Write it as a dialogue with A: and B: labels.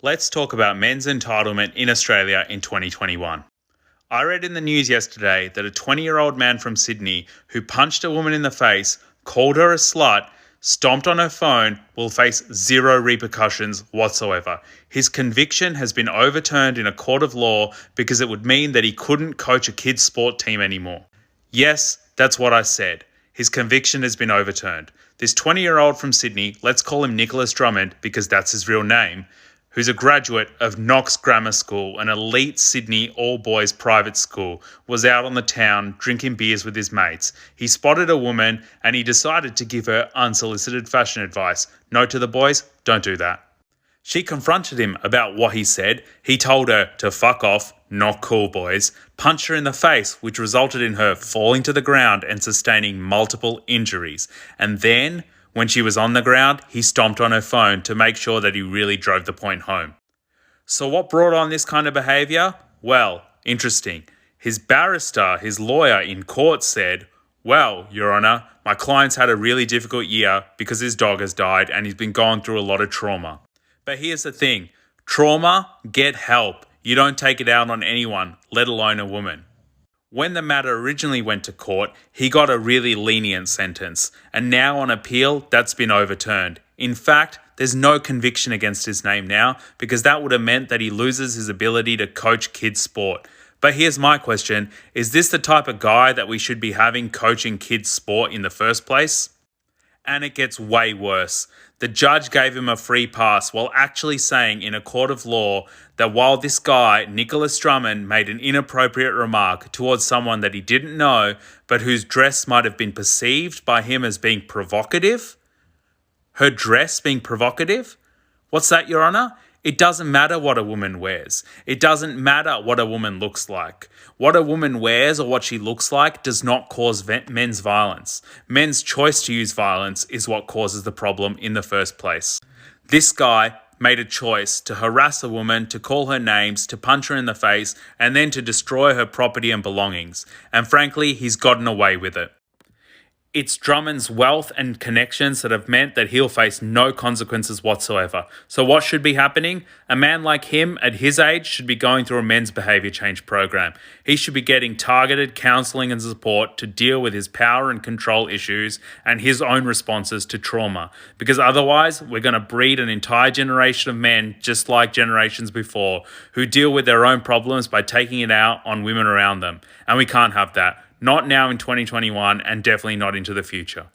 A: Let's talk about men's entitlement in Australia in 2021. I read in the news yesterday that a 20-year-old man from Sydney who punched a woman in the face, called her a slut, stomped on her phone, will face zero repercussions whatsoever. His conviction has been overturned in a court of law because it would mean that he couldn't coach a kids' sport team anymore. Yes, that's what I said. His conviction has been overturned. This 20-year-old from Sydney, let's call him Nicholas Drummond because that's his real name, who's a graduate of Knox Grammar School, an elite Sydney all-boys private school, was out on the town drinking beers with his mates. He spotted a woman and he decided to give her unsolicited fashion advice. Note to the boys, don't do that. She confronted him about what he said. He told her to fuck off, not cool boys, punched her in the face, which resulted in her falling to the ground and sustaining multiple injuries. And then, when she was on the ground, he stomped on her phone to make sure that he really drove the point home. So what brought on this kind of behaviour? Well, interesting. His barrister, his lawyer in court said, "Well, Your Honour, my client's had a really difficult year because his dog has died and he's been going through a lot of trauma." But here's the thing. Trauma, get help. You don't take it out on anyone, let alone a woman. When the matter originally went to court, he got a really lenient sentence, and now on appeal, that's been overturned. In fact, there's no conviction against his name now because that would have meant that he loses his ability to coach kids' sport. But here's my question, is this the type of guy that we should be having coaching kids' sport in the first place? And it gets way worse. The judge gave him a free pass while actually saying in a court of law that while this guy, Nicholas Drummond, made an inappropriate remark towards someone that he didn't know, but whose dress might have been perceived by him as being provocative. Her dress being provocative? What's that, Your Honour? It doesn't matter what a woman wears. It doesn't matter what a woman looks like. What a woman wears or what she looks like does not cause men's violence. Men's choice to use violence is what causes the problem in the first place. This guy made a choice to harass a woman, to call her names, to punch her in the face, and then to destroy her property and belongings. And frankly, he's gotten away with it. It's Drummond's wealth and connections that have meant that he'll face no consequences whatsoever. So what should be happening? A man like him at his age should be going through a men's behaviour change program. He should be getting targeted counselling and support to deal with his power and control issues and his own responses to trauma. Because otherwise, we're going to breed an entire generation of men, just like generations before, who deal with their own problems by taking it out on women around them. And we can't have that. Not now in 2021 and definitely not into the future.